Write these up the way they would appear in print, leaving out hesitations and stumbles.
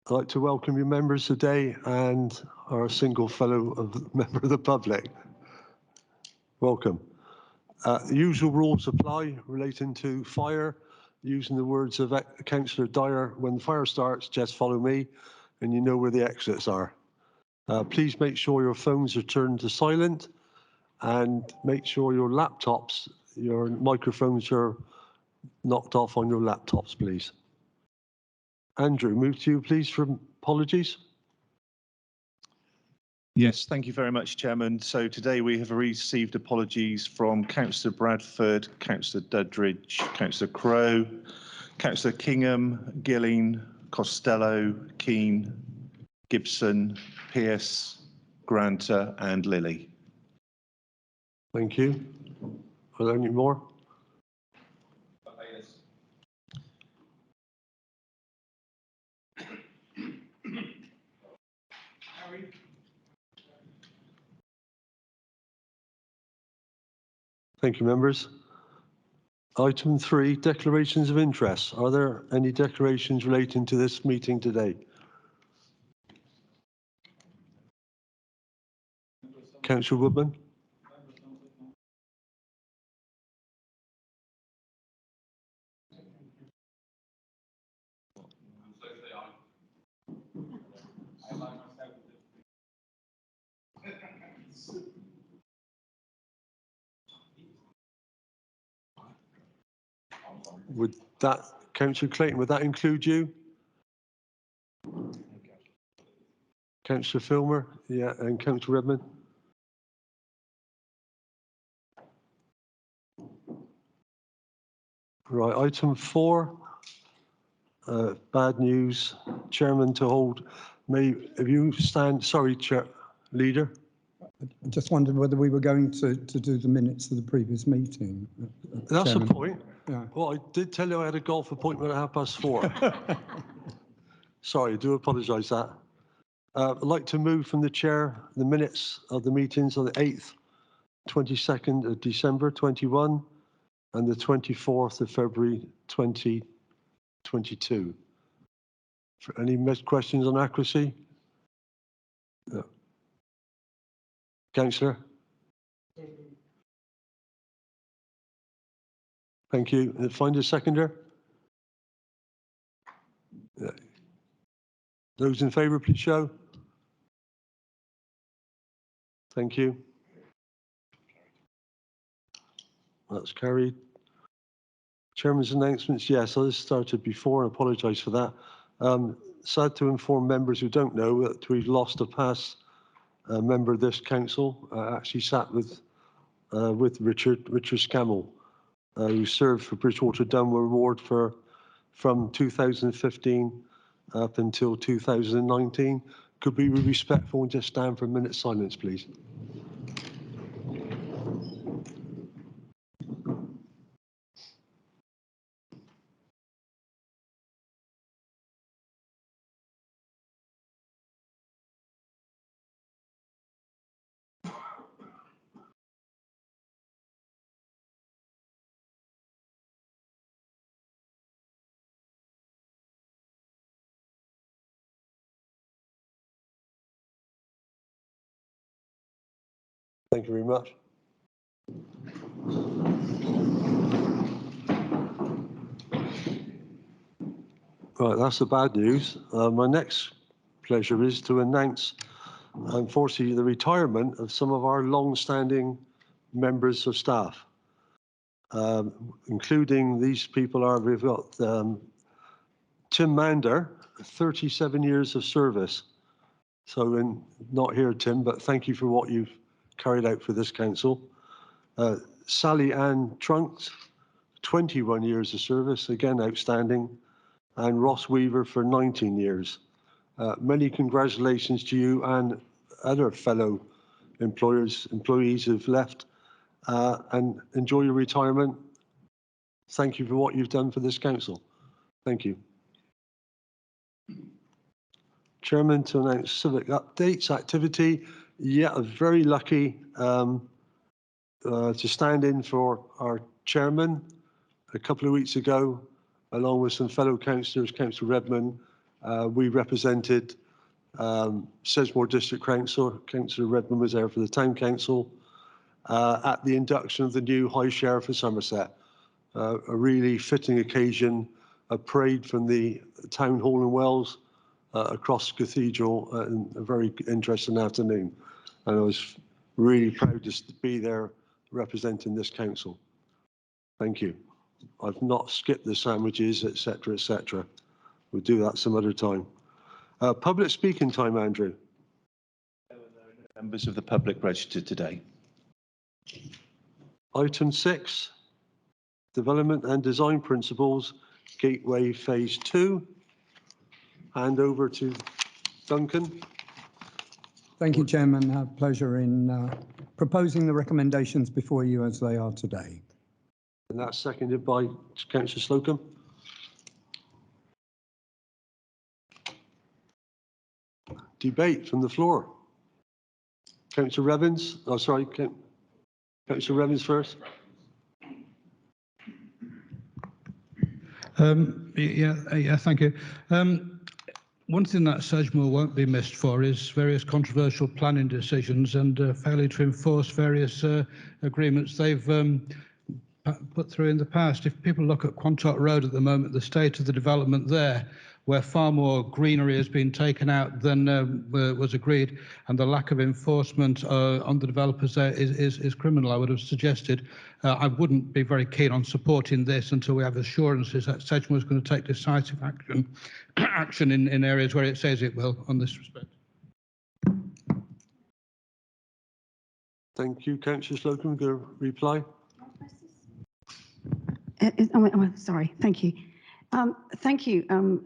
I'd like to welcome your members today and our single fellow member of the public. Welcome. Usual rules apply relating to fire, using the words of Councillor Dyer. When the fire starts, just follow me and you know where the exits are. Please make sure your phones are turned to silent and make sure your laptops, your microphones are knocked off on your laptops, please. Andrew, move to you, please, for apologies. Yes, thank you very much, Chairman. So today we have received apologies from Councillor Bradford, Councillor Duddridge, Councillor Crowe, Councillor Kingham, Gilling, Costello, Keane, Gibson, Pearce, Granter and Lilly. Thank you. Are there any more? Thank you, members. Item 3, declarations of interest. Are there any declarations relating to this meeting today? Councillor Woodman. Would that, Councillor Clayton, would that include you? Councillor Filmer, yeah, and Councillor Redmond. Right, item 4, bad news. Chairman to hold. If you stand, sorry, Chair, Leader. I just wondered whether we were going to do the minutes of the previous meeting. That's Chairman. the point. Yeah. Well, I did tell you I had a golf appointment at 4:30. Sorry, I do apologise that. I'd like to move from the chair the minutes of the meetings on the 8th, 22nd of December 21 and the 24th of February 2022. For any questions on accuracy? No. Councillor? Thank you. Find a seconder? Yeah. Those in favour, please show. Thank you. That's carried. Chairman's announcements. Yes, I started before and apologise for that. Sad to inform members who don't know that we've lost a past member of this council. Actually sat with Richard Scammell, who served for Bridgewater Dunware Ward from 2015 up until 2019. Could we be respectful and just stand for a minute's silence, please? Thank you very much. Right, that's the bad news. My next pleasure is to announce, unfortunately, the retirement of some of our long-standing members of staff, including these people are, we've got Tim Mander, 37 years of service. So not here, Tim, but thank you for what you've carried out for this council. Sally Ann Trunks, 21 years of service, again outstanding, and Ross Weaver for 19 years. Many congratulations to you and other fellow employees who've left, and enjoy your retirement. Thank you for what you've done for this council. Thank you. Chairman, to announce civic updates activity. Yeah, I'm very lucky to stand in for our chairman a couple of weeks ago, along with some fellow councillors, Councillor Redmond We represented Sedgemoor District Council. Councillor Redmond was there for the Town Council at the induction of the new High Sheriff of Somerset. A really fitting occasion, a parade from the Town Hall in Wells across the Cathedral, and a very interesting afternoon. And I was really proud to be there representing this council. Thank you. I've not skipped the sandwiches, etc., etc. We'll do that some other time. Public speaking time, Andrew. Members of the public registered today. Item 6, Development and Design Principles, Gateway Phase 2. Hand over to Duncan. Thank you, Chairman. I have pleasure in proposing the recommendations before you as they are today. And that's seconded by Councillor Slocum. Debate from the floor. Councillor Revens. Oh, sorry. Councillor Revens first. Yeah, thank you. One thing that Sedgemoor won't be missed for is various controversial planning decisions and failure to enforce various agreements they've put through in the past. If people look at Quantock Road at the moment, the state of the development there, where far more greenery has been taken out than was agreed, and the lack of enforcement on the developers there is criminal, I would have suggested. I wouldn't be very keen on supporting this until we have assurances that Sedgemoor is going to take decisive action in areas where it says it will on this respect. Thank you. Councillor Slocum, going to reply? Sorry, thank you. Thank you,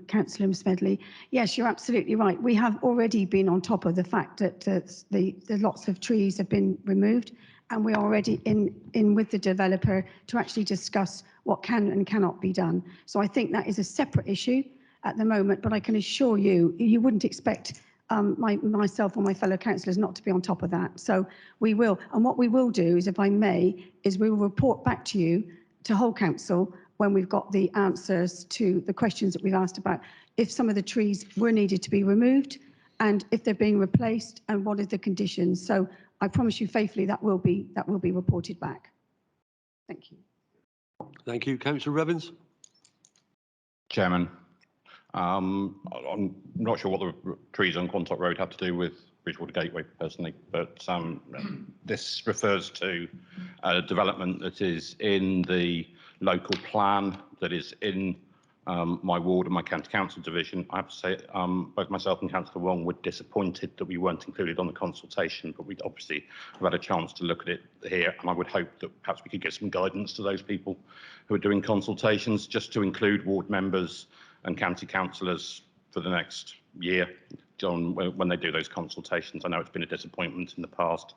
Councillor Smedley. Yes, you're absolutely right. We have already been on top of the fact that the lots of trees have been removed, and we're already in with the developer to actually discuss what can and cannot be done. So I think that is a separate issue at the moment, but I can assure you, you wouldn't expect myself or my fellow councillors not to be on top of that. So we will, and what we will do is, if I may, is we will report back to you, to whole council, when we've got the answers to the questions that we've asked about if some of the trees were needed to be removed and if they're being replaced and what are the conditions. So I promise you faithfully that will be reported back. Thank you. Thank you. Councillor Revens. Chairman, I'm not sure what the trees on Quantock Road have to do with Bridgewater Gateway personally, but this refers to a development that is in the local plan that is in my ward and my county council division. I have to say both myself and Councillor Wong were disappointed that we weren't included on the consultation, but we obviously have had a chance to look at it here, and I would hope that perhaps we could get some guidance to those people who are doing consultations, just to include ward members and county councillors for the next year, John, when they do those consultations. I know it's been a disappointment in the past.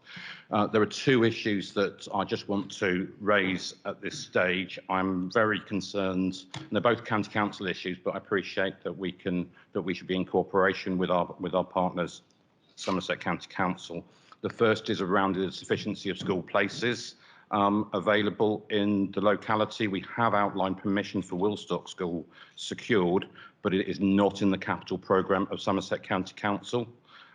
There are two issues that I just want to raise at this stage. I'm very concerned, and they're both county council issues, but I appreciate that we should be in cooperation with our partners, Somerset County Council. The first is around the sufficiency of school places available in the locality. We have outlined permission for Wilstock School secured, but it is not in the capital programme of Somerset County Council.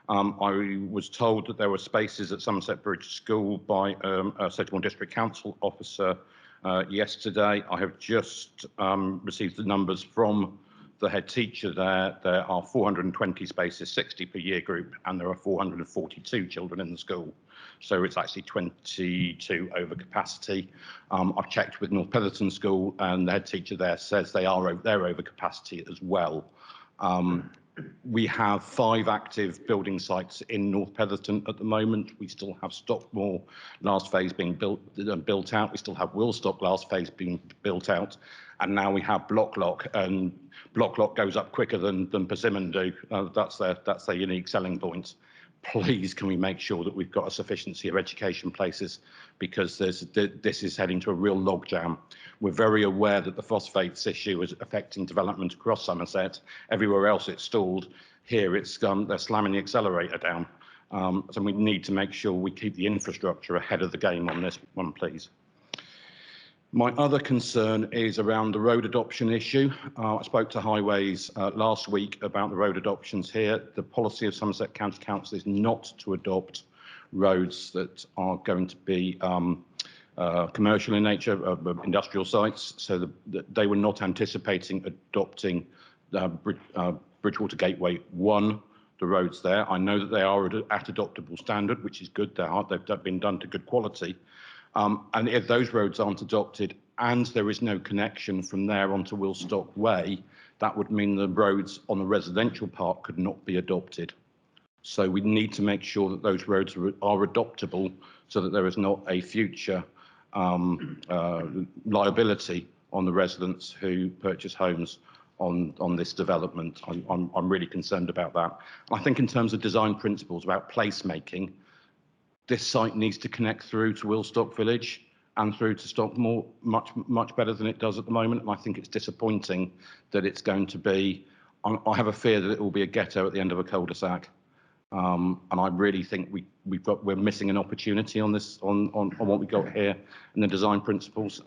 I was told that there were spaces at Somerset Bridge School by a Sedgemoor District Council officer yesterday. I have just received the numbers from the head teacher there. There are 420 spaces, 60 per year group, and there are 442 children in the school. So it's actually 22 over capacity. I've checked with North Petherton School, and the head teacher there says they're over capacity as well. We have 5 active building sites in North Petherton at the moment. We still have Stockmore last phase being built out. We still have Wilstock last phase being built out, and now we have Blocklock, and Blocklock goes up quicker than Persimmon do. That's their unique selling point. Please, can we make sure that we've got a sufficiency of education places, because this is heading to a real logjam. We're very aware that the phosphates issue is affecting development across Somerset. Everywhere else it's stalled. Here they're slamming the accelerator down. So we need to make sure we keep the infrastructure ahead of the game on this one, please. My other concern is around the road adoption issue. I spoke to Highways last week about the road adoptions here. The policy of Somerset County Council is not to adopt roads that are going to be commercial in nature, industrial sites. So they were not anticipating adopting Bridgewater Gateway 1, the roads there. I know that they are at adoptable standard, which is good. They've been done to good quality. And if those roads aren't adopted and there is no connection from there onto Wilstock Way, that would mean the roads on the residential part could not be adopted. So we need to make sure that those roads are adoptable so that there is not a future liability on the residents who purchase homes on this development. I'm really concerned about that. I think in terms of design principles about placemaking, this site needs to connect through to Wilstock Village and through to Stockmore much better than it does at the moment. And I think it's disappointing that it's going to be, I have a fear that it will be a ghetto at the end of a cul-de-sac. And I really think we're missing an opportunity on this, on what we got here in the design principles.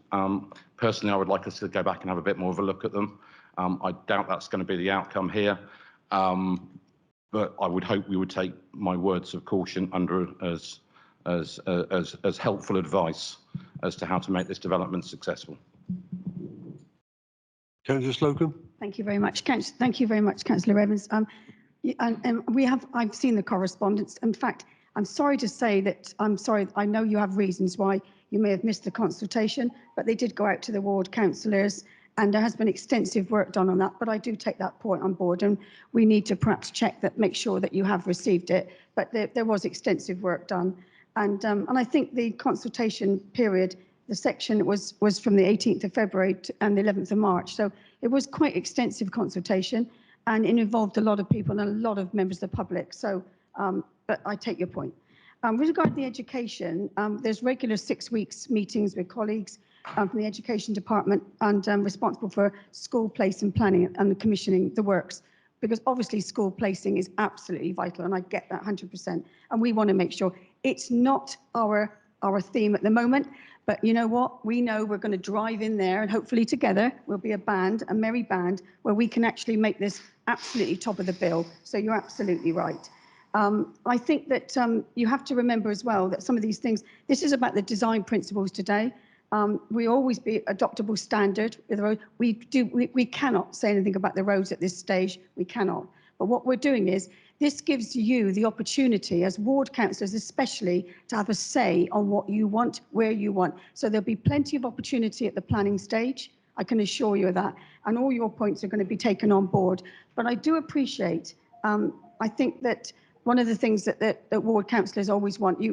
Personally, I would like us to go back and have a bit more of a look at them. I doubt that's going to be the outcome here. But I would hope we would take my words of caution under as helpful advice as to how to make this development successful. Councillor Slocum. Thank you very much, Thank you very much, Councillor Evans. I've seen the correspondence. In fact, I'm sorry to say that, I know you have reasons why you may have missed the consultation, but they did go out to the ward councillors and there has been extensive work done on that. But I do take that point on board and we need to perhaps check that, make sure that you have received it. But there was extensive work done. And I think the consultation period, the section was from the 18th of February and the 11th of March. So it was quite extensive consultation and it involved a lot of people and a lot of members of the public. So, but I take your point. With regard to the education, there's regular 6 weeks meetings with colleagues from the education department and responsible for school place and planning and the commissioning the works. Because obviously school placing is absolutely vital and I get that 100%. And we want to make sure it's not our theme at the moment, but you know what? We know we're going to drive in there and hopefully together we'll be a band, a merry band, where we can actually make this absolutely top of the bill. So you're absolutely right. I think that you have to remember as well that some of these things, this is about the design principles today. We always be adoptable standard with the road. We cannot say anything about the roads at this stage. We cannot. But what we're doing is this gives you the opportunity as ward councillors especially to have a say on what you want, where you want. So there'll be plenty of opportunity at the planning stage. I can assure you of that. And all your points are going to be taken on board. But I do appreciate, I think that one of the things that ward councillors always want,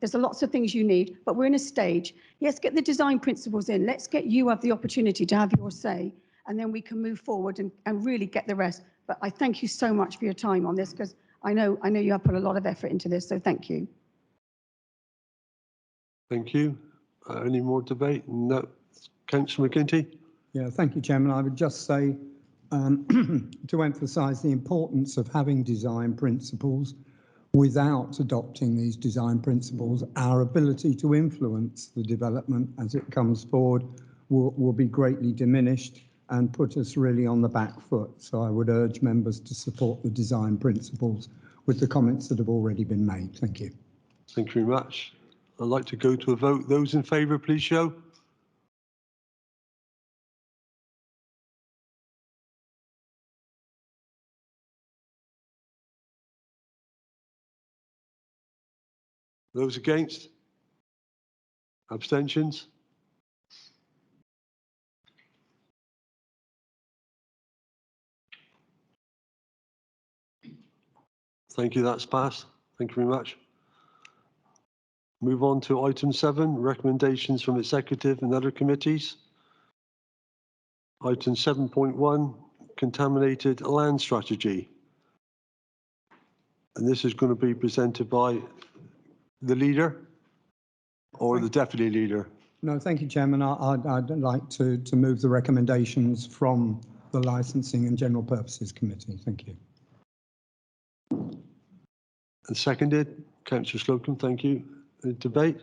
there's lots of things you need, but we're in a stage. Yes, get the design principles in. Let's get you have the opportunity to have your say, and then we can move forward and really get the rest. But I thank you so much for your time on this, because I know you have put a lot of effort into this, so thank you. Thank you. Any more debate? No. Councillor McGinty. Yeah, thank you, Chairman. I would just say to emphasise the importance of having design principles. Without adopting these design principles, our ability to influence the development as it comes forward will be greatly diminished and put us really on the back foot. So I would urge members to support the design principles with the comments that have already been made. Thank you. Thank you very much. I'd like to go to a vote. Those in favour, please show. Those against? Abstentions? Thank you, that's passed. Thank you very much. Move on to item 7, recommendations from executive and other committees. Item 7.1, contaminated land strategy. And this is going to be presented by the leader or the deputy leader. No, thank you, Chairman. I'd like to move the recommendations from the Licensing and General Purposes Committee. Thank you. And seconded, Councillor Slocum, thank you. Debate?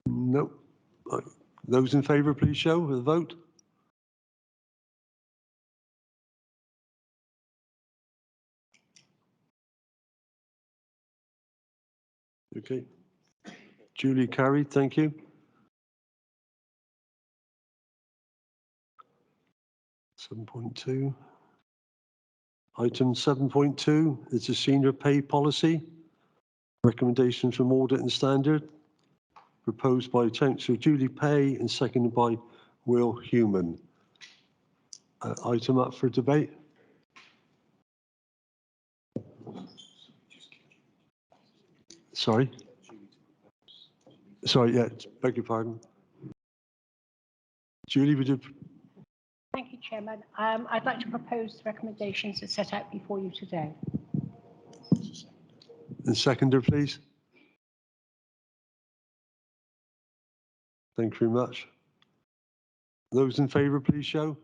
No. Those in favour, please show with a vote. Okay. Duly carried. Thank you. 7.2. Item 7.2 is the senior pay policy. Recommendations from Audit and Standard. Proposed by Councillor Julie Pay and seconded by Will Human. Item up for debate. Sorry. Sorry, yeah, beg your pardon. Julie, would you? Thank you, Chairman. I'd like to propose the recommendations that set out before you today. And seconder, please. Thank you very much. Those in favour, please show.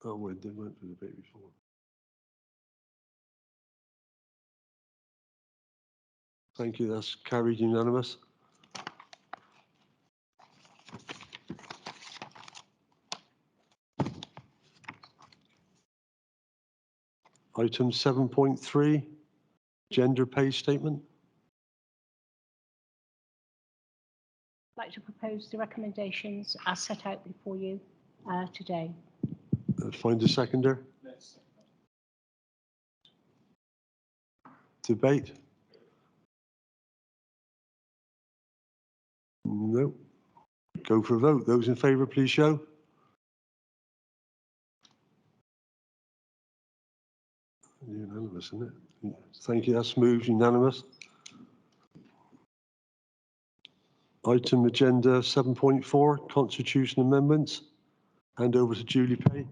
Oh, we went for the debate before. Thank you. That's carried unanimous. Item 7.3, gender pay statement. I'd like to propose the recommendations as set out before you today. Find a seconder. Debate. No. Go for a vote. Those in favour, please show. Unanimous, isn't it? Thank you. That's moved unanimous. Item agenda 7.4, constitution amendments. Hand over to Julie Pay.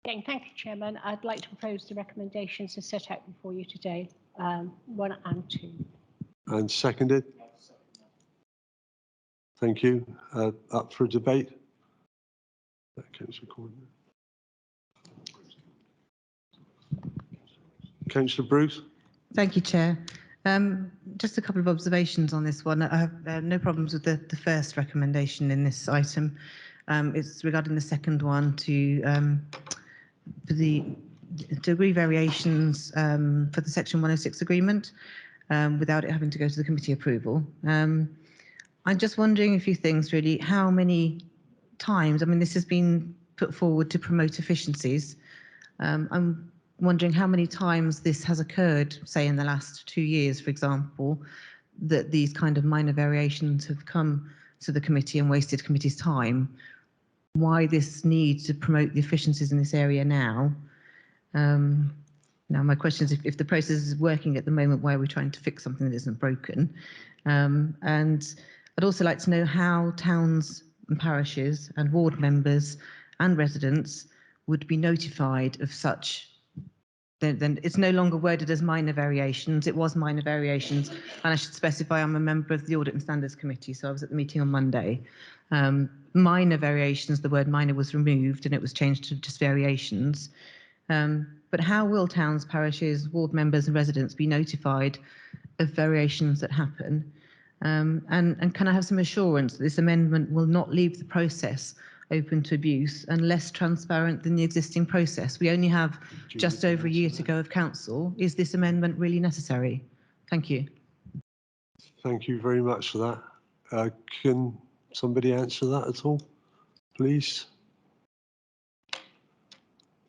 Again, thank you, Chairman. I'd like to propose the recommendations as set out before you today, 1 and 2. And seconded. Thank you. Up for debate. That counts recording. Councillor Bruce. Thank you, Chair. Just a couple of observations on this one. I have no problems with the first recommendation in this item. It's regarding the second one for the degree variations for the Section 106 agreement without it having to go to the committee approval. I'm just wondering a few things really. How many times, I mean, this has been put forward to promote efficiencies. I'm wondering how many times this has occurred, say in the last 2 years, for example, that these kind of minor variations have come to the committee and wasted committee's time. Why this need to promote the efficiencies in this area now? Now my question is, if the process is working at the moment, why are we trying to fix something that isn't broken? And I'd also like to know how towns and parishes and ward members and residents would be notified of such. Then it's no longer worded as minor variations. It was minor variations, and I should specify I'm a member of the Audit and Standards Committee, so I was at the meeting on Monday. Minor variations, the word minor was removed and it was changed to just variations. But how will towns, parishes, ward members and residents be notified of variations that happen? And can I have some assurance that this amendment will not leave the process open to abuse and less transparent than the existing process? We only have just over a year to go of council. Is this amendment really necessary? Thank you. Thank you very much for that. Can somebody answer that at all, please?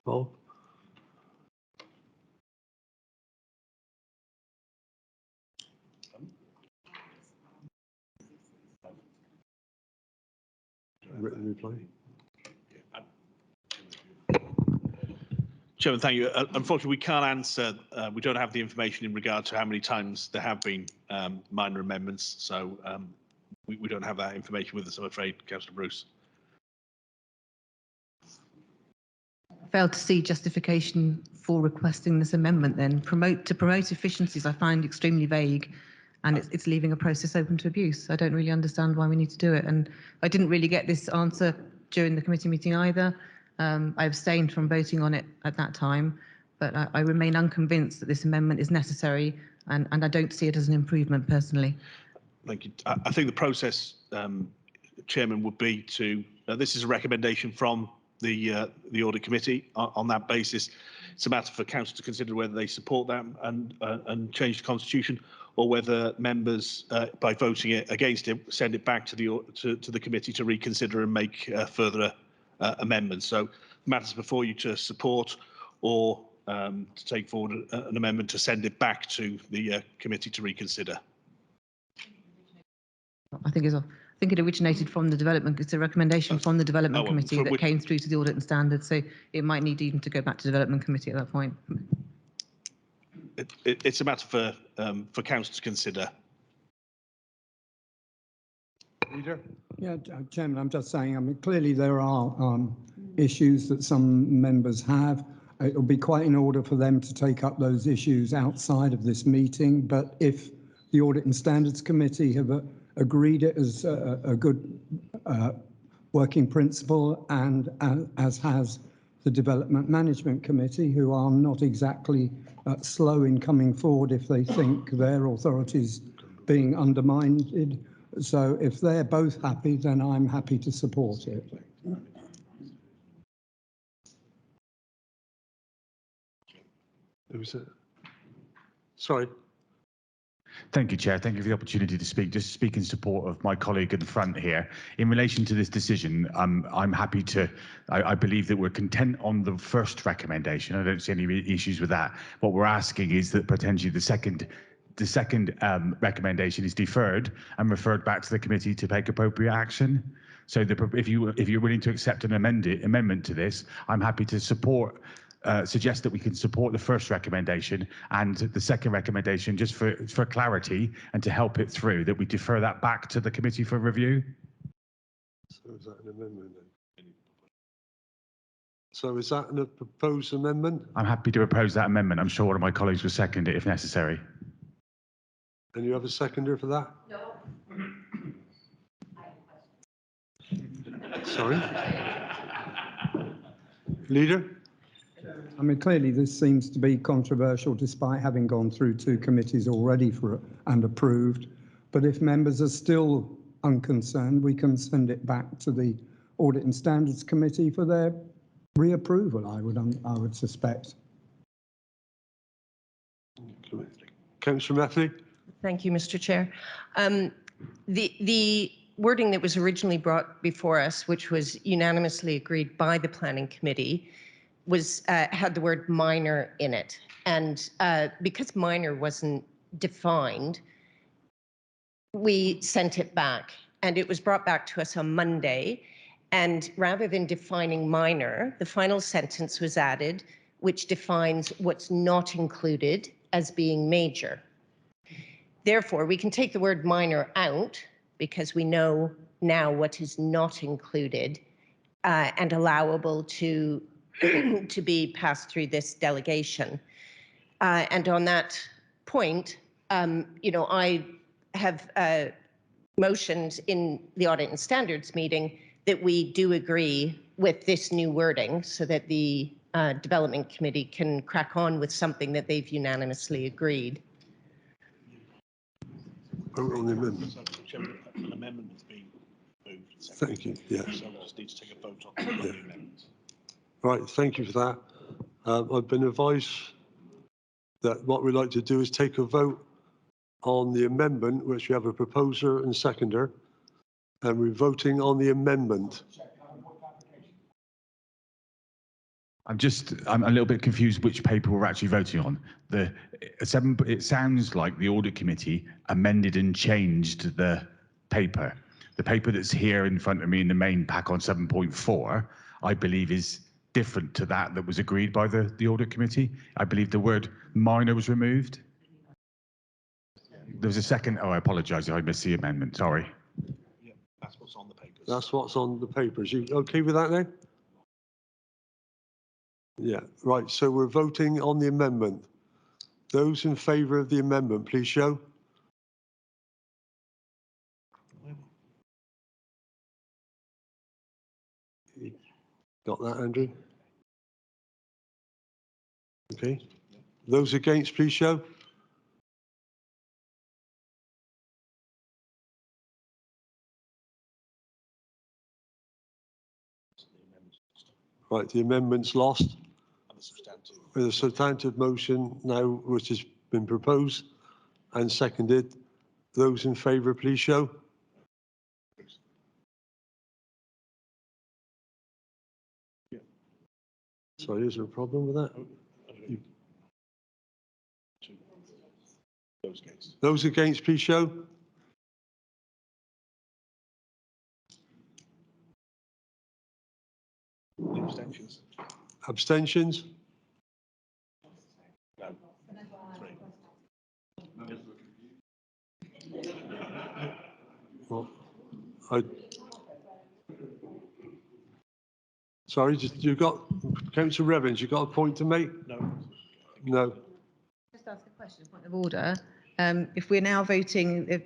Bob? Written reply. Chairman, thank you. Unfortunately, we can't answer. We don't have the information in regard to how many times there have been minor amendments, so we don't have that information with us, I'm afraid, Councillor Bruce. Failed to see justification for requesting this amendment then. To promote efficiencies I find extremely vague, and it's leaving a process open to abuse. I don't really understand why we need to do it, and I didn't really get this answer during the committee meeting either. I abstained from voting on it at that time, but I remain unconvinced that this amendment is necessary, and I don't see it as an improvement personally. Thank you. I think the process, Chairman, would be to, this is a recommendation from the Audit Committee. On that basis, it's a matter for Council to consider whether they support that and change the Constitution, or whether members, by voting it against it, send it back to the committee to reconsider and make further amendments. So matters before you to support or to take forward an amendment to send it back to the committee to reconsider. I think it originated from the development. It's a recommendation from the development committee that came through to the audit and standards. So it might need even to go back to development committee at that point. It's a matter for council to consider. Leader? Yeah, Chairman, I'm just saying, I mean, clearly there are issues that some members have. It will be quite in order for them to take up those issues outside of this meeting. But if the Audit and Standards Committee have agreed it as a good working principle, and as has the Development Management Committee, who are not exactly slow in coming forward if they think their authorities being undermined. So if they're both happy, then I'm happy to support it. Who's it? Sorry. Thank you, Chair. Thank you for the opportunity to speak. Just speak in support of my colleague at the front here. In relation to this decision, I'm happy to, I believe that we're content on the first recommendation. I don't see any issues with that. What we're asking is that potentially the second recommendation is deferred and referred back to the committee to take appropriate action. So if you're willing to accept an amendment to this, I'm happy to suggest that we can support the first recommendation and the second recommendation, just for clarity and to help it through, that we defer that back to the committee for review. So is that an amendment then? So is that a proposed amendment? I'm happy to propose that amendment. I'm sure one of my colleagues will second it if necessary. And you have a seconder for that? No. Sorry? Leader? I mean, clearly this seems to be controversial despite having gone through 2 committees already and approved. But if members are still unconcerned, we can send it back to the Audit and Standards Committee for their reapproval, I would suspect. Councillor Methley? Thank you, Mr. Chair. The wording that was originally brought before us, which was unanimously agreed by the Planning Committee, had the word minor in it. And because minor wasn't defined, we sent it back. And it was brought back to us on Monday. And rather than defining minor, the final sentence was added, which defines what's not included as being major. Therefore, we can take the word minor out because we know now what is not included and allowable to be passed through this delegation. And on that point, I have motioned in the Audit and Standards meeting that we do agree with this new wording so that the Development Committee can crack on with something that they've unanimously agreed. Vote on the amendment. An amendment has been moved. Thank you. Yeah. So we just need to take a vote on the amendment. Right, thank you for that. I've been advised that what we'd like to do is take a vote on the amendment, which we have a proposer and seconder, and we're voting on the amendment. I'm a little bit confused which paper we're actually voting on. It sounds like the Audit Committee amended and changed the paper. The paper that's here in front of me in the main pack on 7.4, I believe is different to that was agreed by the Audit Committee. I believe the word minor was removed. There was a second, I apologise if I missed the amendment, sorry. Yeah, that's what's on the papers. That's what's on the papers. You okay with that now? Yeah, right, so we're voting on the amendment. Those in favour of the amendment, please show. Got that, Andrew? Okay. Those against, please show. Right, the amendment's lost. And the substantive. With a substantive motion now, which has been proposed and seconded. Those in favour, please show. Yeah. Sorry, is there a problem with that? Those against. Those against, please show. The abstentions. Abstentions? No. 3. Well, sorry, you got, Councillor Revens, you got a point to make? No. No. Just ask a question, point of order. If we're now voting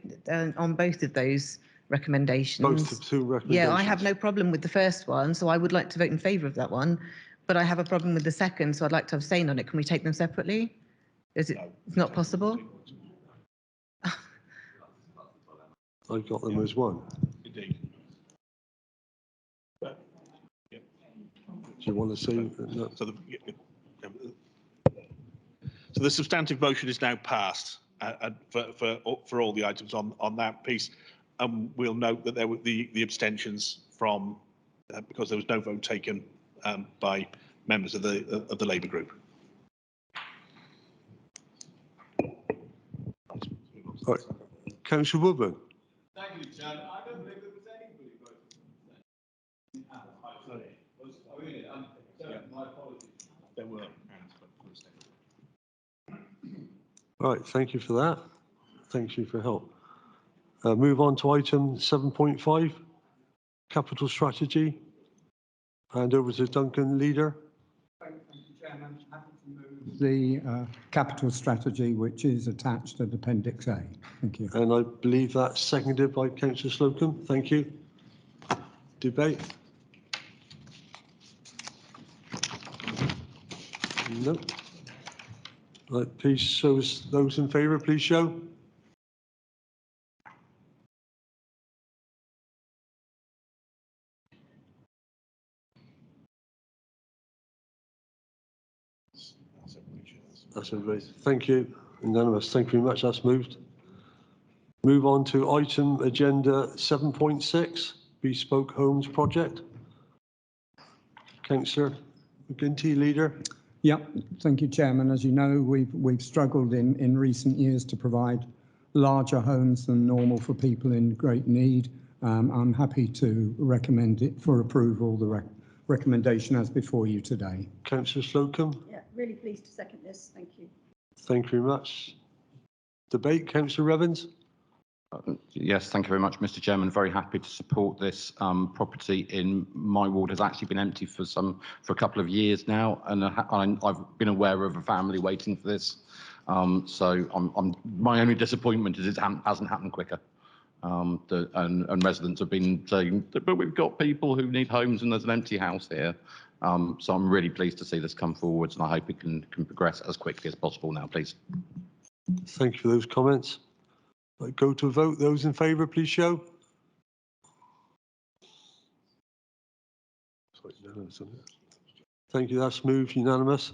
on both of those recommendations. Both of two recommendations. Yeah, I have no problem with the first one, so I would like to vote in favour of that one. But I have a problem with the second, so I'd like to abstain on it. Can we take them separately? Is it It's not possible? I've got them as one. Indeed. Do you want to say? No. So the substantive motion is now passed for all the items on that piece. We'll note that there were the abstentions from because there was no vote taken by members of the Labour group. Right. Councillor Woodburn. Thank you, Chairman. I don't think there was anybody voting. My apologies. There were. All right, thank you for that. Thank you for help. Move on to item 7.5, capital strategy. Hand over to Duncan, leader. Thank you, Chairman. Happy to move the capital strategy, which is attached at Appendix A. Thank you. And I believe that's seconded by Councillor Slocum. Thank you. Debate? No. Right, please show us those in favour, please show. That's everybody. Thank you. Unanimous. Thank you very much. That's moved. Move on to item agenda 7.6, Bespoke Homes Project. Councillor McGuinty, leader. Yep. Thank you, Chairman. As you know, we've struggled in recent years to provide larger homes than normal for people in great need. I'm happy to recommend it for approval, the recommendation as before you today. Councillor Slocum. Yeah, really pleased to second this. Thank you. Thank you very much. Debate, Councillor Revens. Yes, thank you very much, Mr. Chairman. Very happy to support this. Property in my ward has actually been empty for a couple of years now, and I've been aware of a family waiting for this. So my only disappointment is it hasn't happened quicker. And residents have been saying, but we've got people who need homes and there's an empty house here. So I'm really pleased to see this come forwards, and I hope it can progress as quickly as possible now, please. Thank you for those comments. Right, go to a vote. Those in favour, please show. Thank you. That's moved. Unanimous.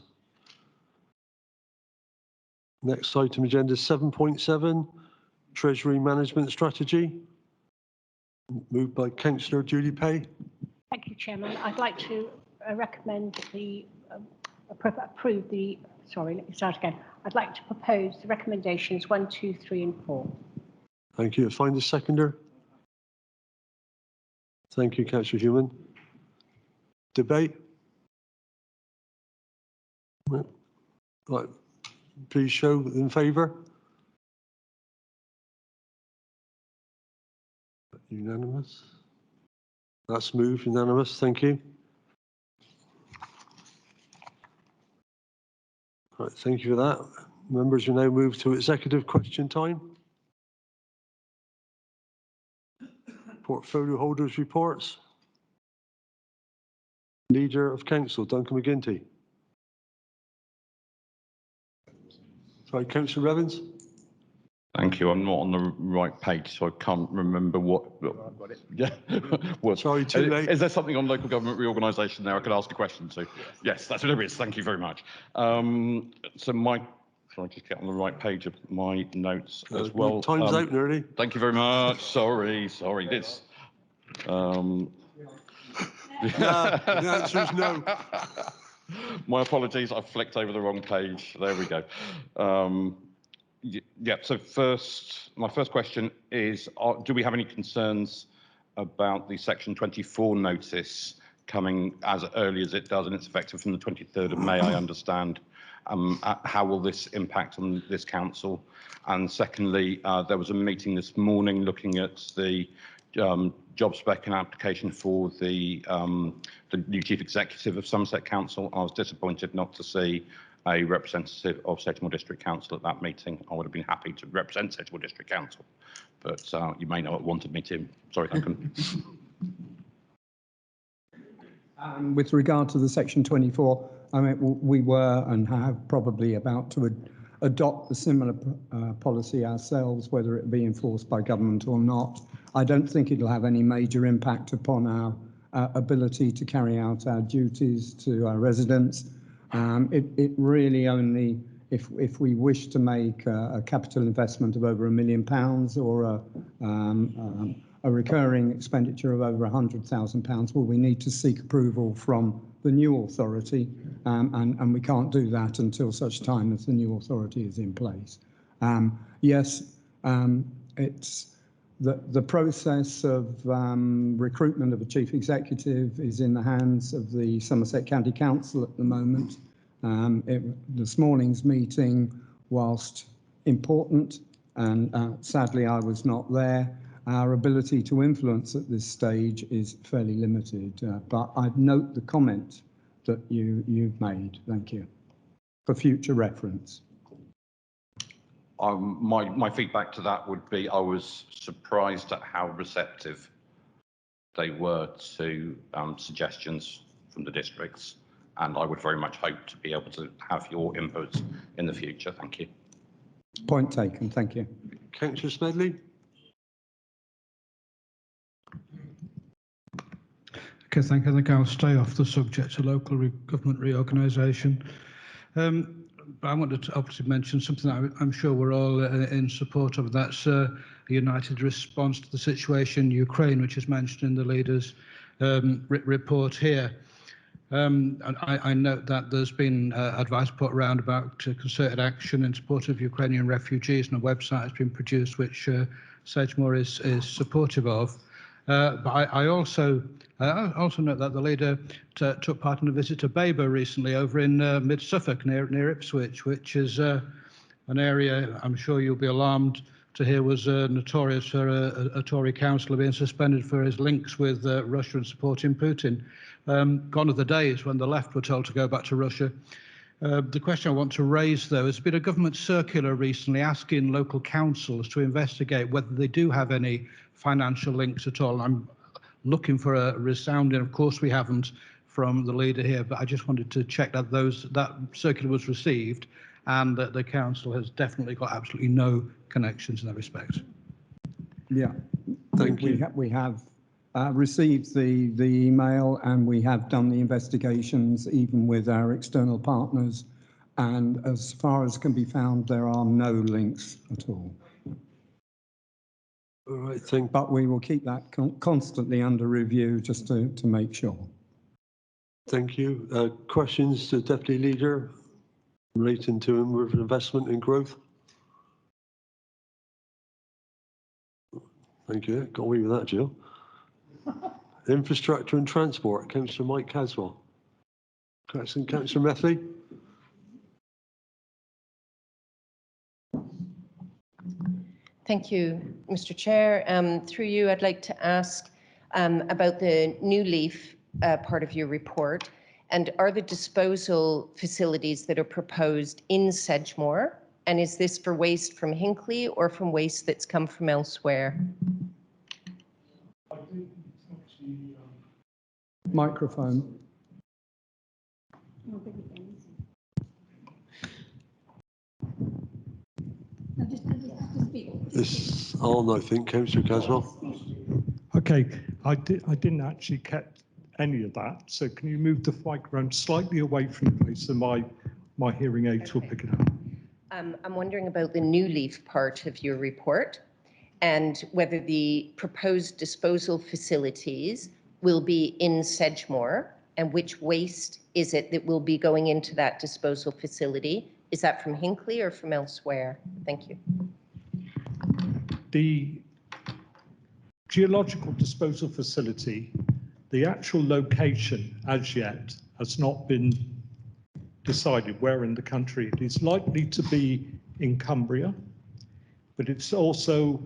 Next item agenda 7.7, Treasury Management Strategy. Moved by Councillor Julie Pay. Thank you, Chairman. I'd like to recommend the approve the. Sorry, let me start again. I'd like to propose the recommendations 1, 2, 3, and 4. Thank you. Find a seconder. Thank you, Councillor Human. Debate? No. Right. Please show in favour. Unanimous. That's moved. Unanimous. Thank you. Right. Thank you for that. Members, we now move to executive question time. Portfolio holders reports. Leader of Council, Duncan McGuinty. Sorry, Councillor Revens. Thank you. I'm not on the right page, so I can't remember what. I've got it. Yeah. What? Sorry, too late. Is there something on local government reorganisation there I could ask a question to? Yes, that's what it is. Thank you very much. So my, shall I just get on the right page of my notes as well? Time's out nearly. Thank you very much. Sorry. This. The answer is no. My apologies. I flicked over the wrong page. There we go. Yeah, so my first question is, do we have any concerns about the Section 24 notice coming as early as it does, and it's effective from the 23rd of May, I understand? How will this impact on this council? And secondly, there was a meeting this morning looking at the job spec and application for the new chief executive of Somerset Council. I was disappointed not to see a representative of Sedgemoor District Council at that meeting. I would have been happy to represent Sedgemoor District Council, but you may not have wanted me to. Sorry, Duncan. With regard to the Section 24, I mean, we were and have probably about to adopt a similar policy ourselves, whether it be enforced by government or not. I don't think it'll have any major impact upon our ability to carry out our duties to our residents. It really only, if we wish to make a capital investment of over £1 million or a recurring expenditure of over £100,000, well, we need to seek approval from the new authority, and we can't do that until such time as the new authority is in place. Yes, it's the process of recruitment of a chief executive is in the hands of the Somerset County Council at the moment. This morning's meeting, whilst important, and sadly I was not there, our ability to influence at this stage is fairly limited. But I note the comment that you've made. Thank you. For future reference. My feedback to that would be I was surprised at how receptive they were to suggestions from the districts, and I would very much hope to be able to have your input in the future. Thank you. Point taken. Thank you. Councillor Smedley. Okay, thank you. I think I'll stay off the subject of local government reorganisation. But I wanted to obviously mention something that I'm sure we're all in support of. That's a united response to the situation in Ukraine, which is mentioned in the leaders' report here. And I note that there's been advice put around about concerted action in support of Ukrainian refugees, and a website has been produced which Sedgemoor is supportive of. But I also note that the leader took part in a visit to Baber recently over in mid-Suffolk near Ipswich, which is an area I'm sure you'll be alarmed to hear was notorious for a Tory councillor being suspended for his links with Russia and supporting Putin. Gone are the days when the left were told to go back to Russia. The question I want to raise, though, has been a government circular recently asking local councils to investigate whether they do have any financial links at all. I'm looking for a resounding, of course we haven't, from the leader here, but I just wanted to check that that circular was received and that the council has definitely got absolutely no connections in that respect. Yeah, Thank you. We have received the email, and we have done the investigations even with our external partners, and as far as can be found, there are no links at all. All right, but we will keep that constantly under review just to make sure. Thank you. Questions to Deputy Leader relating to investment and growth? Thank you. Got away with that, Jill. Infrastructure and Transport, Councillor Mike Caswell. Councillor Methley. Thank you, Mr. Chair. Through you, I'd like to ask about the New Leaf part of your report, and are the disposal facilities that are proposed in Sedgemoor, and is this for waste from Hinckley or from waste that's come from elsewhere? Microphone. Just speak. is on, I think, Councillor Caswell. Okay, I didn't actually catch any of that. So can you move the microphone slightly away from the place so my hearing aids will pick it up? I'm wondering about the new leaf part of your report and whether the proposed disposal facilities will be in Sedgemoor and which waste is it that will be going into that disposal facility? Is that from Hinckley or from elsewhere? Thank you. The geological disposal facility, the actual location as yet has not been decided where in the country. It is likely to be in Cumbria, but it's also,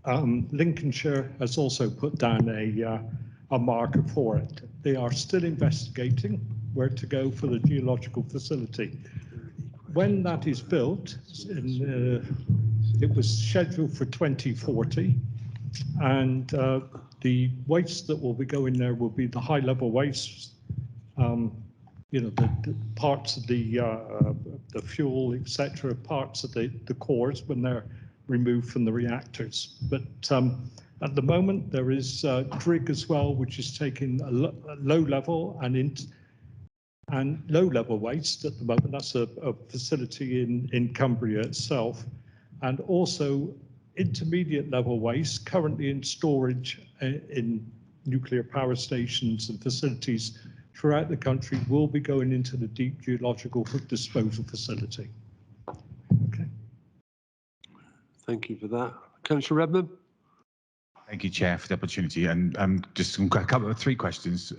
Lincolnshire has also put down a marker for it. They are still investigating where to go for the geological facility. When that is built, it was scheduled for 2040, and the waste that will be going there will be the high level waste, you know, the parts of the fuel, etc., parts of the cores when they're removed from the reactors. But at the moment, there is DRIG as well, which is taking a low level and low level waste at the moment. That's a facility in Cumbria itself, and also intermediate level waste currently in storage in nuclear power stations and facilities throughout the country will be going into the deep geological disposal facility. Okay. Thank you for that. Councillor Redmond. Thank you, Chair, for the opportunity. And just a couple of 3 questions,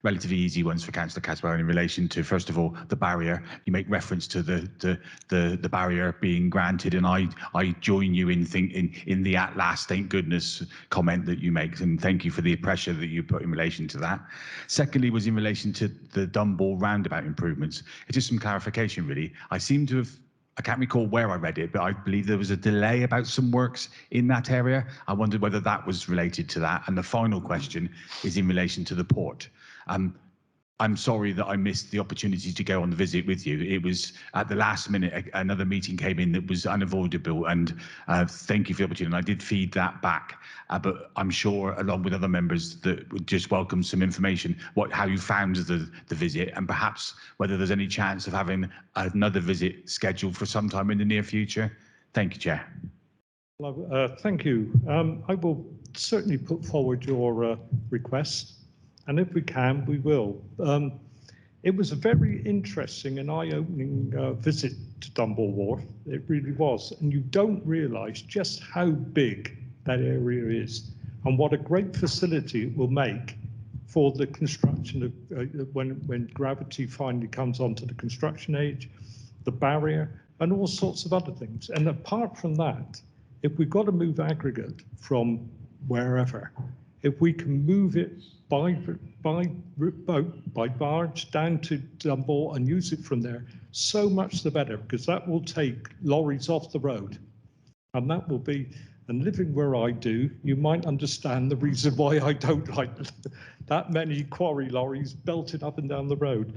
relatively easy ones for Councillor Caswell in relation to, first of all, the barrier. You make reference to the barrier being granted, and I join you in the at last, thank goodness comment that you make, and thank you for the pressure that you put in relation to that. Secondly, was in relation to the Dunbar roundabout improvements. It's just some clarification, really. I can't recall where I read it, but I believe there was a delay about some works in that area. I wondered whether that was related to that. And the final question is in relation to the port. I'm sorry that I missed the opportunity to go on the visit with you. It was at the last minute, another meeting came in that was unavoidable, and thank you for the opportunity. And I did feed that back, but I'm sure, along with other members, that would just welcome some information, how you found the visit, and perhaps whether there's any chance of having another visit scheduled for some time in the near future. Thank you, Chair. Well, thank you. I will certainly put forward your request. And if we can, we will. It was a very interesting and eye-opening visit to Dunbar Wharf. It really was. And you don't realise just how big that area is and what a great facility it will make for the construction of when gravity finally comes onto the construction age, the barrier, and all sorts of other things. And apart from that, if we've got to move aggregate from wherever, if we can move it by boat, by barge down to Dunbar and use it from there, so much the better, because that will take lorries off the road. And that will be, and living where I do, you might understand the reason why I don't like that many quarry lorries belted up and down the road.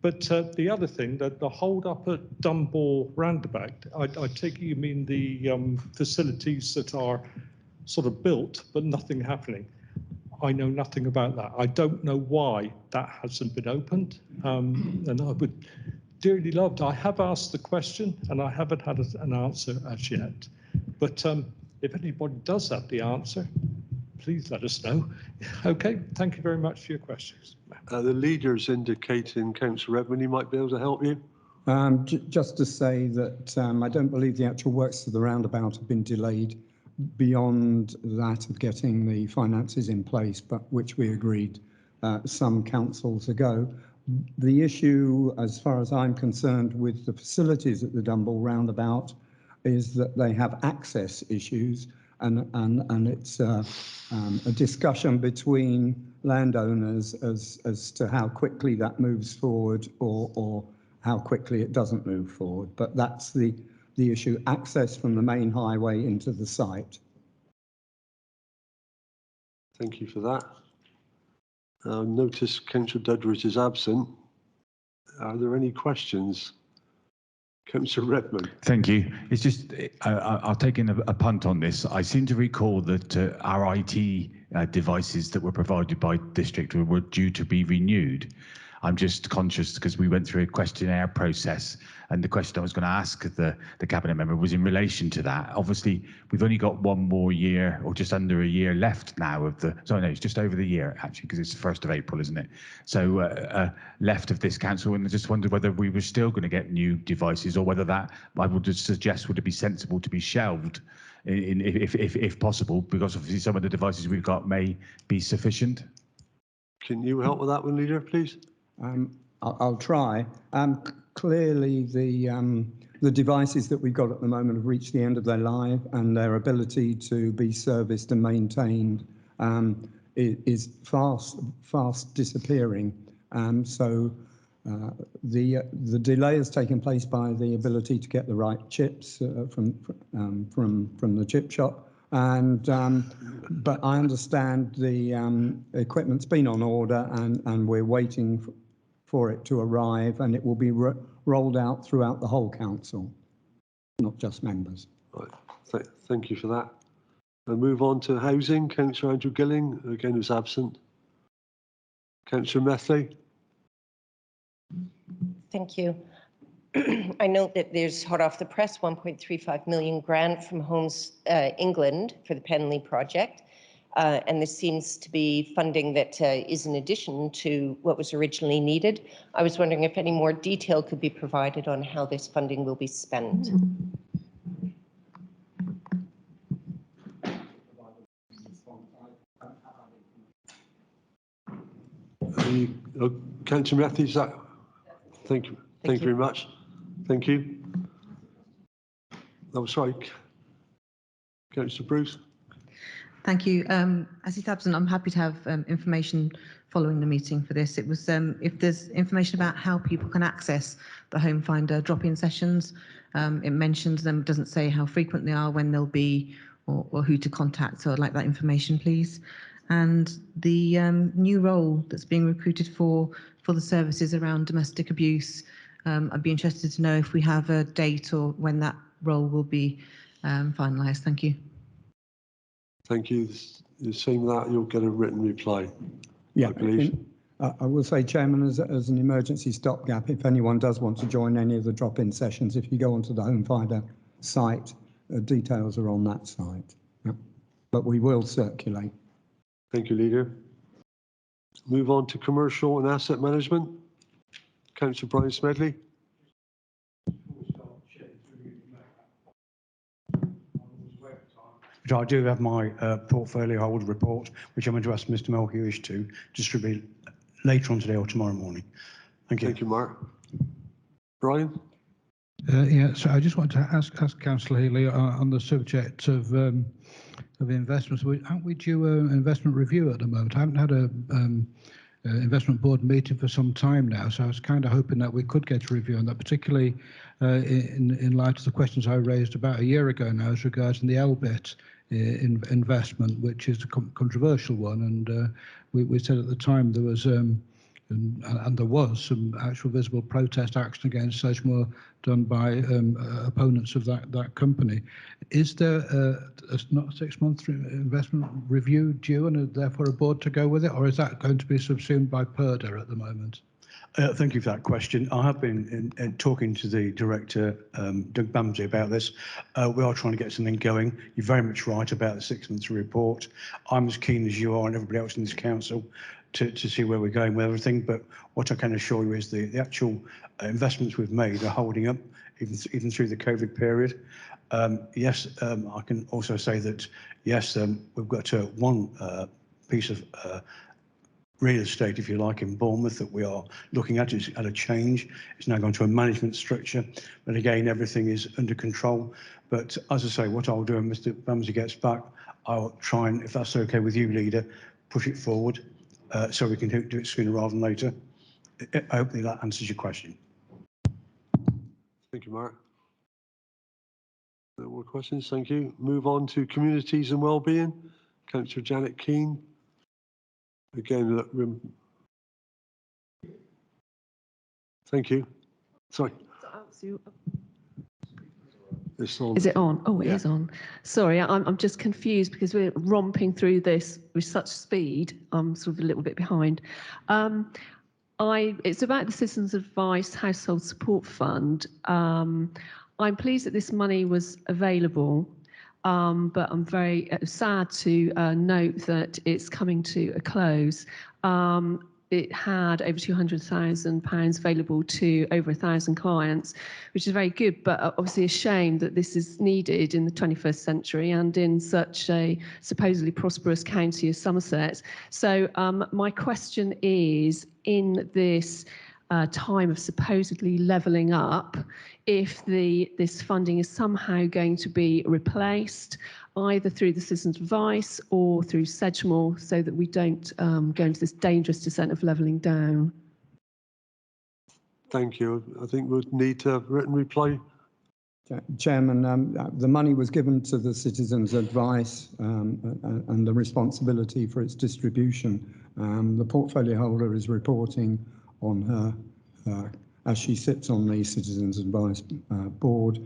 But the other thing, that the hold up at Dunbar roundabout, I take it you mean the facilities that are sort of built, but nothing happening. I know nothing about that. I don't know why that hasn't been opened, and I would dearly love to. I have asked the question, and I haven't had an answer as yet. But if anybody does have the answer, please let us know. Okay, thank you very much for your questions. The leaders indicating, Councillor Redmond, he might be able to help you. Just to say that I don't believe the actual works of the roundabout have been delayed beyond that of getting the finances in place, but which we agreed some councils ago. The issue, as far as I'm concerned, with the facilities at the Dunbar roundabout is that they have access issues, and it's a discussion between landowners as to how quickly that moves forward or how quickly it doesn't move forward. But that's the issue, access from the main highway into the site. Thank you for that. Notice Councillor Dudridge is absent. Are there any questions Councillor Redmond. Thank you. It's just, I'll take in a punt on this. I seem to recall that our IT devices that were provided by district were due to be renewed. I'm just conscious because we went through a questionnaire process, and the question I was going to ask the cabinet member was in relation to that. Obviously, we've only got one more year, or just under a year left now of the. Sorry, no, it's just over the year actually, because it's the 1st of April, isn't it? So left of this council, and I just wondered whether we were still going to get new devices, or whether that I would just suggest would it be sensible to be shelved, if possible, because obviously some of the devices we've got may be sufficient. Can you help with that one, Leader, please? I'll try. Clearly, the devices that we've got at the moment have reached the end of their life, and their ability to be serviced and maintained is fast disappearing. So the delay has taken place by the ability to get the right chips from the chip shop. And but I understand the equipment's been on order, and we're waiting for it to arrive, and it will be rolled out throughout the whole council, not just members. Right. Thank you for that. We'll move on to housing. Councillor Andrew Gilling, again, who's absent. Councillor Methley. Thank you. I note that there's hot off the press 1.35 million grant from Homes England for the Penley project. And this seems to be funding that is in addition to what was originally needed. I was wondering if any more detail could be provided on how this funding will be spent. Councillor Matthews, thank you. Thank you very much. Thank you. Oh, sorry. Councillor Bruce. Thank you. As he's absent, I'm happy to have information following the meeting for this. It was if there's information about how people can access the Home Finder drop-in sessions. It mentions them, doesn't say how frequent they are, when they'll be, or who to contact. So I'd like that information, please. And the new role that's being recruited for the services around domestic abuse. I'd be interested to know if we have a date or when that role will be finalised. Thank you. Thank you. The same that you'll get a written reply. Yeah, I believe. I will say, Chairman, as an emergency stopgap, if anyone does want to join any of the drop-in sessions, if you go onto the Home Finder site, details are on that site. Yeah. But we will circulate. Thank you, Leader. Move on to commercial and asset management. Councillor Brian Smedley. But I do have my portfolio holder report, which I'm going to ask Mr. Mulhughes to distribute later on today or tomorrow morning. Thank you. Thank you, Mark. Brian? Yeah, so I just want to ask Councillor Healy on the subject of investments. Aren't we due an investment review at the moment? I haven't had a investment board meeting for some time now, so I was kind of hoping that we could get a review on that, particularly in light of the questions I raised about a year ago now as regards the LBIT investment, which is a controversial one. And we said at the time there was, and there was some actual visible protest action against Sedgemoor done by opponents of that company. Is there not a 6-month investment review due and therefore a board to go with it, or is that going to be subsumed by PERDA at the moment? Thank you for that question. I have been talking to the director, Doug Bamsey, about this. We are trying to get something going. You're very much right about the 6-month report. I'm as keen as you are and everybody else in this council to see where we're going with everything. But what I can assure you is the actual investments we've made are holding up, even through the COVID period. Yes, I can also say that, yes, we've got one piece of real estate, if you like, in Bournemouth that we are looking at. It's at a change. It's now gone to a management structure. But again, everything is under control. But as I say, what I'll do when Mr. Bamsey gets back, I'll try and, if that's okay with you, Leader, push it forward so we can do it sooner rather than later. Hopefully that answers your question. Thank you, Mark. No more questions. Thank you. Move on to communities and wellbeing. Councillor Janet Keane. Again, thank you. Sorry. It's on. Is it on? Oh, it Yeah. is on. Sorry, I'm just confused because we're romping through this with such speed. I'm sort of a little bit behind. It's about the Citizens Advice Household Support Fund. I'm pleased that this money was available, but I'm very sad to note that it's coming to a close. It had over £200,000 available to over 1,000 clients, which is very good, but obviously a shame that this is needed in the 21st century and in such a supposedly prosperous county as Somerset. So my question is, in this time of supposedly levelling up, if this funding is somehow going to be replaced either through the Citizens Advice or through Sedgemoor, so that we don't go into this dangerous descent of levelling down. Thank you. I think we'll need a written reply. Chairman, the money was given to the Citizens Advice and the responsibility for its distribution. The portfolio holder is reporting on her, as she sits on the Citizens Advice board.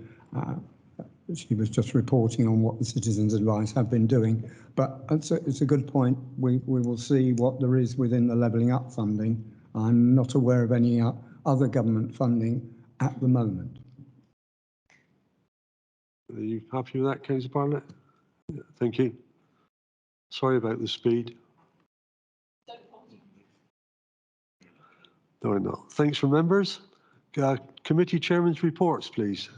She was just reporting on what the Citizens Advice have been doing. But it's a good point. We will see what there is within the levelling up funding. I'm not aware of any other government funding at the moment. Are you happy with that, Councillor Bartlett? Yeah, thank you. Sorry about the speed. No, I'm not. Thanks for members. Committee chairman's reports, please.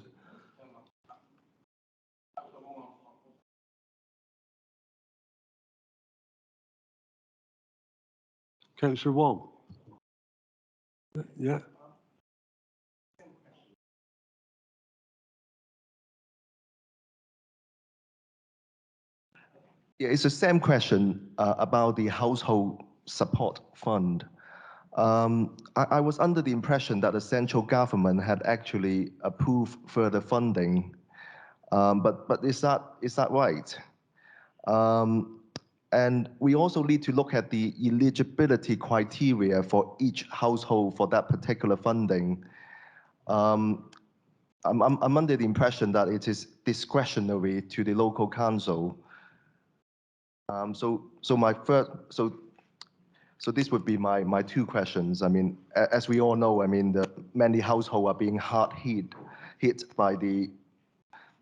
Councillor Wong. Yeah. Yeah, it's the same question about the household support fund. I was under the impression that the central government had actually approved further funding, but is that right? And we also need to look at the eligibility criteria for each household for that particular funding. I'm under the impression that it is discretionary to the local council. So this would be my two questions. I mean, as we all know, I mean, many households are being hard hit by the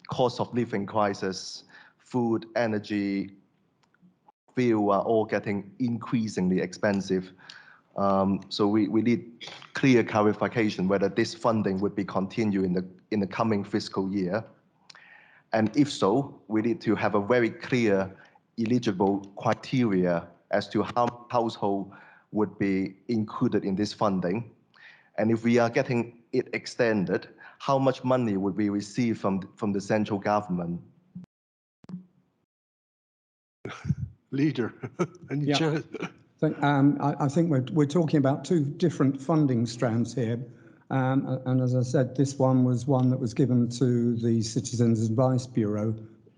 cost of living crisis. Food, energy, fuel are all getting increasingly expensive. So we need clear clarification whether this funding would be continued in the coming fiscal year. And if so, we need to have a very clear eligible criteria as to how household would be included in this funding. And if we are getting it extended, how much money would we receive from the central government? Leader, any chance? I think we're talking about two different funding strands here. And as I said, this one was one that was given to the Citizens Advice Bureau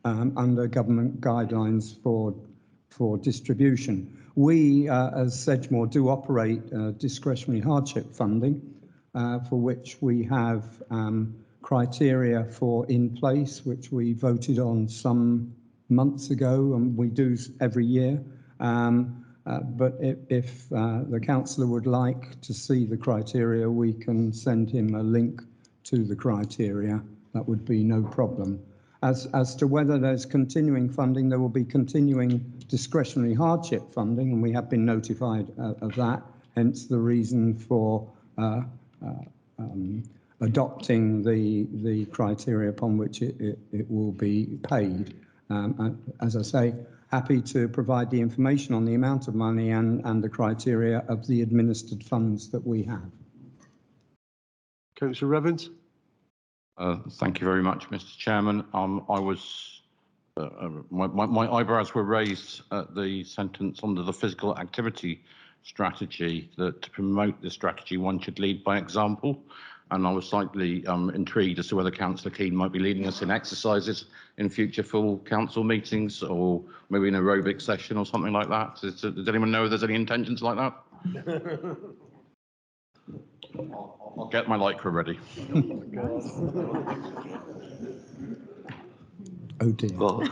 under government guidelines for distribution. We, as Sedgemoor, do operate discretionary hardship funding, for which we have criteria for in place, which we voted on some months ago, and we do every year. But if the councillor would like to see the criteria, we can send him a link to the criteria. That would be no problem. As to whether there's continuing funding, there will be continuing discretionary hardship funding, and we have been notified of that, hence the reason for adopting the criteria upon which it will be paid. As I say, happy to provide the information on the amount of money and the criteria of the administered funds that we have. Councillor Evans. Thank you very much, Mr. Chairman. My eyebrows were raised at the sentence under the physical activity strategy that to promote the strategy, one should lead by example. And I was slightly intrigued as to whether Councillor Keane might be leading us in exercises in future full council meetings, or maybe an aerobic session or something like that. Does anyone know if there's any intentions like that? I'll get my lycra ready. Oh dear. Well,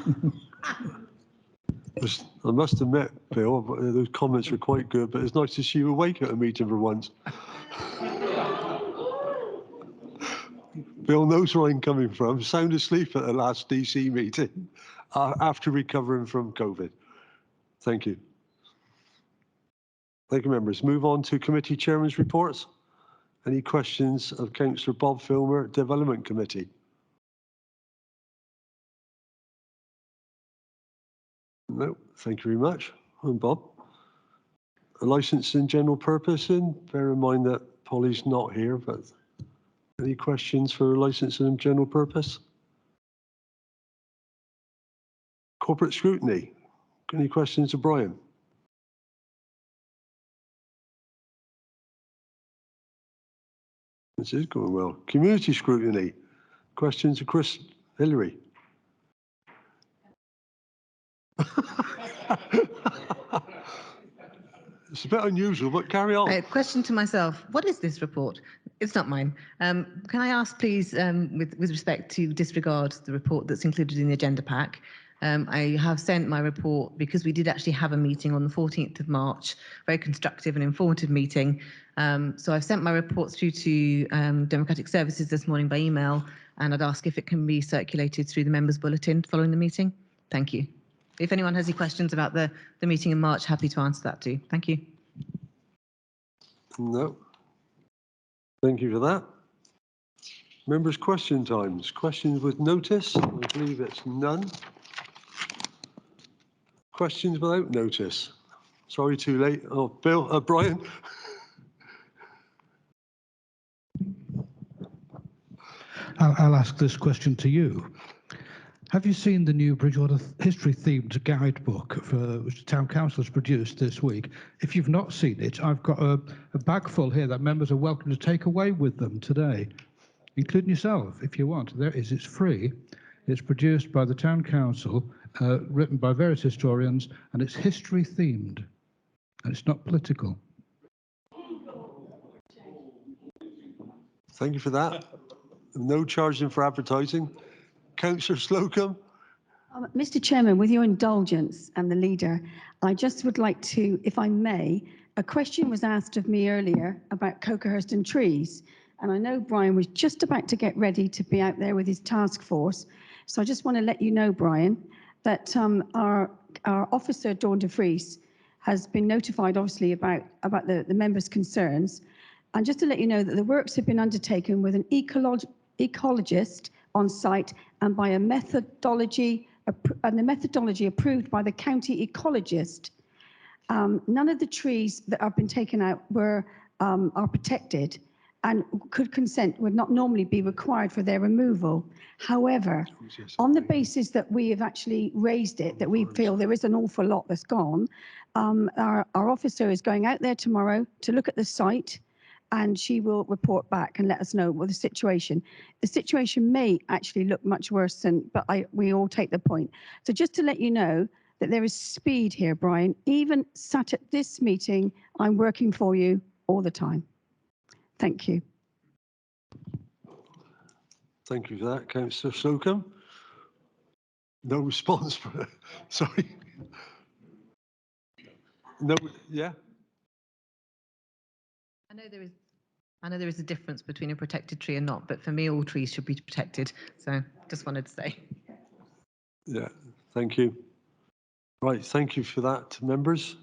I must admit, Bill, those comments were quite good, but it's nice to see you awake at a meeting for once. Bill knows where I'm coming from. Sound asleep at the last DC meeting after recovering from COVID. Thank you. Thank you, members. Move on to committee chairman's reports. Any questions of Councillor Bob Filmer, Development Committee? No, thank you very much. I'm Bob. A licence and general purpose in. Bear in mind that Polly's not here, but any questions for licence and general purpose? Corporate scrutiny. Any questions of Brian? This is going well. Community scrutiny. Questions of Chris Hillary. It's a bit unusual, but carry on. Question to myself, what is this report? It's not mine. Can I ask, please, with respect to disregard the report that's included in the agenda pack? I have sent my report because we did actually have a meeting on the 14th of March, very constructive and informative meeting. So I've sent my report through to Democratic Services this morning by email, and I'd ask if it can be circulated through the members' bulletin following the meeting. Thank you. If anyone has any questions about the meeting in March, happy to answer that too. Thank you. No. Thank you for that. Members' question times. Questions with notice? I believe it's none. Questions without notice? Sorry, too late. Oh, Bill, Brian. I'll ask this question to you. Have you seen the new Bridgewater history-themed guidebook which the Town Council has produced this week? If you've not seen it, I've got a bag full here that members are welcome to take away with them today, including yourself, if you want. There it is. It's free. It's produced by the Town Council, written by various historians, and it's history-themed, and it's not political. Thank you for that. No charging for advertising. Councillor Slocum. Mr. Chairman, with your indulgence and the leader, I just would like to, if I may, a question was asked of me earlier about Cokerhurst trees. And I know Brian was just about to get ready to be out there with his task force. So I just want to let you know, Brian, that our officer, Dawn de Vries, has been notified, obviously, about the members' concerns. And just to let you know that the works have been undertaken with an ecologist on site and by a methodology, and the methodology approved by the county ecologist. None of the trees that have been taken out are protected and would not normally be required for their removal. However, on the basis that we have actually raised it, that we feel there is an awful lot that's gone, our officer is going out there tomorrow to look at the site, and she will report back and let us know what the situation. The situation may actually look much worse than, but we all take the point. So just to let you know that there is speed here, Brian. Even sat at this meeting, I'm working for you all the time. Thank you. Thank you for that, Councillor Slocum. No response. Sorry. No, yeah. I know there is a difference between a protected tree and not, but for me, all trees should be protected. So just wanted to say. Yeah, thank you. Right, thank you for that, members.